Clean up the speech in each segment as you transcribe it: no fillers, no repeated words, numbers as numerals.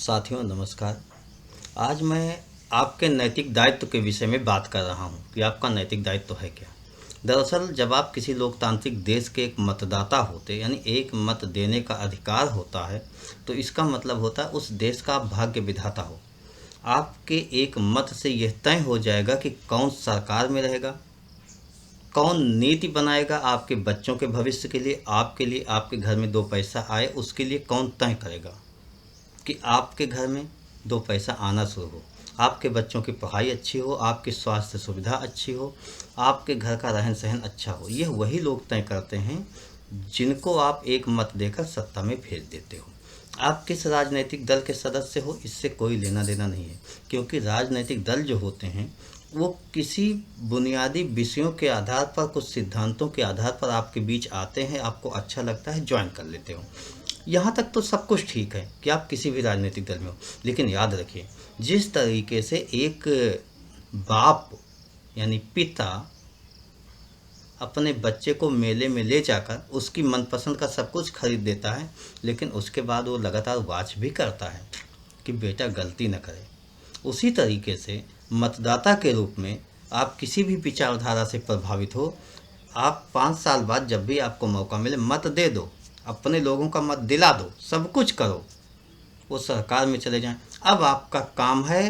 साथियों नमस्कार। आज मैं आपके नैतिक दायित्व के विषय में बात कर रहा हूं कि आपका नैतिक दायित्व है क्या। दरअसल जब आप किसी लोकतांत्रिक देश के एक मतदाता होते यानी एक मत देने का अधिकार होता है तो इसका मतलब होता है उस देश का आप भाग्य विधाता हो। आपके एक मत से यह तय हो जाएगा कि कौन सरकार में रहेगा, कौन नीति बनाएगा आपके बच्चों के भविष्य के लिए आपके घर में दो पैसा आए उसके लिए कौन तय करेगा कि आपके घर में दो पैसा आना शुरू हो, आपके बच्चों की पढ़ाई अच्छी हो, आपकी स्वास्थ्य सुविधा अच्छी हो, आपके घर का रहन सहन अच्छा हो। यह वही लोग तय करते हैं जिनको आप एक मत देकर सत्ता में भेज देते हो। आप किस राजनीतिक दल के सदस्य हो इससे कोई लेना देना नहीं है, क्योंकि राजनीतिक दल जो होते हैं वो किसी बुनियादी विषयों के आधार पर, कुछ सिद्धांतों के आधार पर आपके बीच आते हैं, आपको अच्छा लगता है ज्वाइन कर लेते हो। यहाँ तक तो सब कुछ ठीक है कि आप किसी भी राजनीतिक दल में हो, लेकिन याद रखिए जिस तरीके से एक बाप यानी पिता अपने बच्चे को मेले में ले जाकर उसकी मनपसंद का सब कुछ खरीद देता है, लेकिन उसके बाद वो लगातार वाच भी करता है कि बेटा गलती न करे, उसी तरीके से मतदाता के रूप में आप किसी भी विचारधारा से प्रभावित हो, आप 5 साल बाद जब भी आपको मौका मिले मत दे दो, अपने लोगों का मत दिला दो, सब कुछ करो, वो सरकार में चले जाएं। अब आपका काम है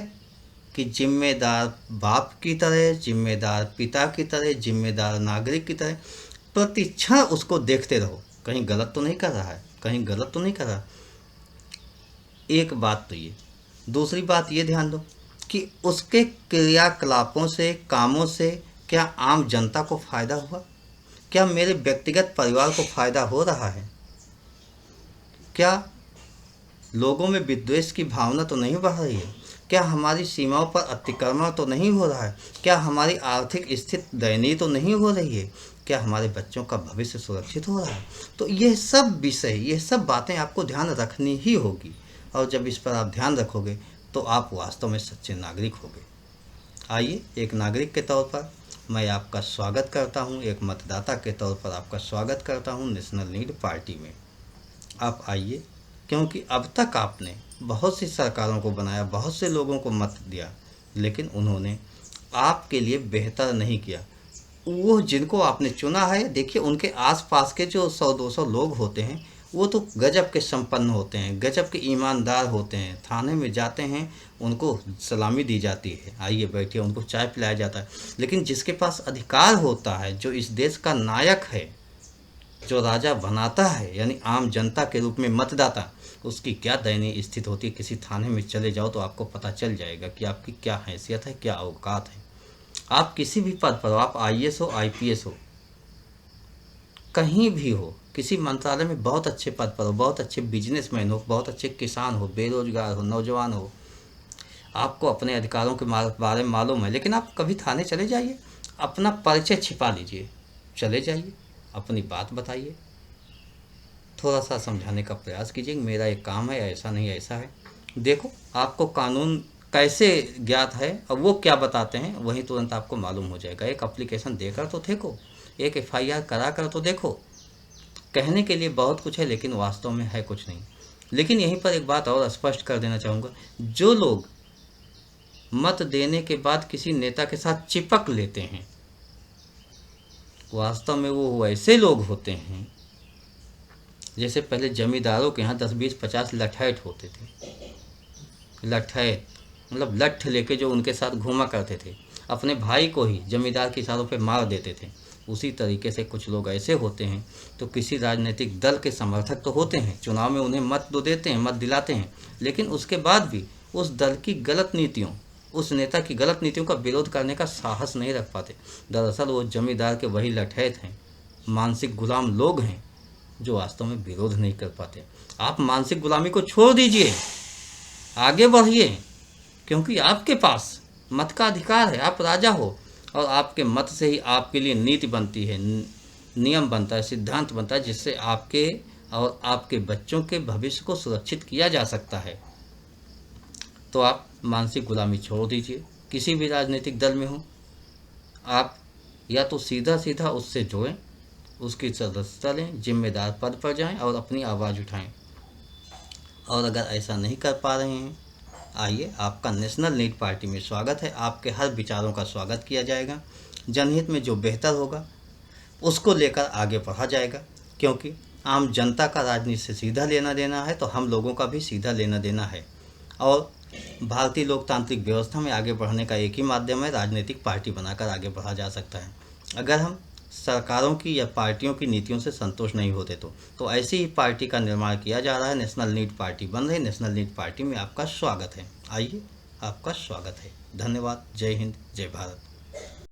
कि जिम्मेदार बाप की तरह, जिम्मेदार पिता की तरह, जिम्मेदार नागरिक की तरह प्रतिक्षण उसको देखते रहो, कहीं गलत तो नहीं कर रहा है, कहीं गलत तो नहीं कर रहा। एक बात तो ये, दूसरी बात ये ध्यान दो कि उसके क्रियाकलापों से, कामों से क्या आम जनता को फ़ायदा हुआ, क्या मेरे व्यक्तिगत परिवार को फ़ायदा हो रहा है, क्या लोगों में विद्वेष की भावना तो नहीं बढ़ रही है, क्या हमारी सीमाओं पर अतिक्रमण तो नहीं हो रहा है, क्या हमारी आर्थिक स्थिति दयनीय तो नहीं हो रही है, क्या हमारे बच्चों का भविष्य सुरक्षित हो रहा है। तो यह सब विषय, यह सब बातें आपको ध्यान रखनी ही होगी, और जब इस पर आप ध्यान रखोगे तो आप वास्तव में सच्चे नागरिक होगे। आइए, एक नागरिक के तौर पर मैं आपका स्वागत करता हूं, एक मतदाता के तौर पर आपका स्वागत करता हूं नेशनल लीड पार्टी में। आप आइए, क्योंकि अब तक आपने बहुत सी सरकारों को बनाया, बहुत से लोगों को मत दिया, लेकिन उन्होंने आपके लिए बेहतर नहीं किया। वो जिनको आपने चुना है, देखिए उनके आसपास के जो 100-200 लोग होते हैं वो तो गजब के संपन्न होते हैं, गजब के ईमानदार होते हैं। थाने में जाते हैं, उनको सलामी दी जाती है, आइए बैठिए, उनको चाय पिलाया जाता है। लेकिन जिसके पास अधिकार होता है, जो इस देश का नायक है, जो राजा बनाता है, यानी आम जनता के रूप में मतदाता, उसकी क्या दयनीय स्थिति होती है। किसी थाने में चले जाओ तो आपको पता चल जाएगा कि आपकी क्या हैसियत है, क्या औकात है। आप किसी भी पद पर हो, आप आईएएस हो, आईपीएस हो, कहीं भी हो, किसी मंत्रालय में बहुत अच्छे पद पर हो, बहुत अच्छे बिजनेसमैन हो, बहुत अच्छे किसान हो, बेरोजगार हो, नौजवान हो, आपको अपने अधिकारों के बारे में मालूम है, लेकिन आप कभी थाने चले जाइए, अपना परिचय छिपा लीजिए, चले जाइए, अपनी बात बताइए, थोड़ा सा समझाने का प्रयास कीजिए कि मेरा एक काम है, ऐसा नहीं ऐसा है। देखो आपको कानून कैसे ज्ञात है और वो क्या बताते हैं, वही तुरंत आपको मालूम हो जाएगा। एक एप्लीकेशन देकर तो देखो, एक एफआईआर करा कर तो देखो। कहने के लिए बहुत कुछ है, लेकिन वास्तव में है कुछ नहीं। लेकिन यहीं पर एक बात और स्पष्ट कर देना चाहूँगा, जो लोग मत देने के बाद किसी नेता के साथ चिपक लेते हैं, वास्तव में वो ऐसे लोग होते हैं जैसे पहले जमींदारों के यहाँ 10-20-50 लठैत होते थे। लठैत मतलब लठ लेके जो उनके साथ घूमा करते थे, अपने भाई को ही जमींदार के इशारों पे मार देते थे। उसी तरीके से कुछ लोग ऐसे होते हैं, तो किसी राजनीतिक दल के समर्थक तो होते हैं, चुनाव में उन्हें मत तो देते हैं, मत दिलाते हैं, लेकिन उसके बाद भी उस दल की गलत नीतियों, उस नेता की गलत नीतियों का विरोध करने का साहस नहीं रख पाते। दरअसल वो जमींदार के वही लठैत हैं, मानसिक गुलाम लोग हैं, जो वास्तव में विरोध नहीं कर पाते। आप मानसिक गुलामी को छोड़ दीजिए, आगे बढ़िए, क्योंकि आपके पास मत का अधिकार है, आप राजा हो, और आपके मत से ही आपके लिए नीति बनती है, नियम बनता है, सिद्धांत बनता है, जिससे आपके और आपके बच्चों के भविष्य को सुरक्षित किया जा सकता है। तो आप मानसिक गुलामी छोड़ दीजिए, किसी भी राजनीतिक दल में हो, आप या तो सीधा सीधा उससे जुड़ें, उसकी सदस्यता लें, जिम्मेदार पद पर जाएं और अपनी आवाज़ उठाएं। और अगर ऐसा नहीं कर पा रहे हैं, आइए, आपका नेशनल नीड पार्टी में स्वागत है। आपके हर विचारों का स्वागत किया जाएगा। जनहित में जो बेहतर होगा उसको लेकर आगे बढ़ा जाएगा, क्योंकि आम जनता का राजनीति से सीधा लेना देना है तो हम लोगों का भी सीधा लेना देना है। और भारतीय लोकतांत्रिक व्यवस्था में आगे बढ़ने का एक ही माध्यम है, राजनीतिक पार्टी बनाकर आगे बढ़ा जा सकता है। अगर हम सरकारों की या पार्टियों की नीतियों से संतुष्ट नहीं होते तो ऐसी ही पार्टी का निर्माण किया जा रहा है। नेशनल नीड पार्टी बन रही। नेशनल नीड पार्टी में आपका स्वागत है। आइए, आपका स्वागत है। धन्यवाद। जय हिंद, जय भारत।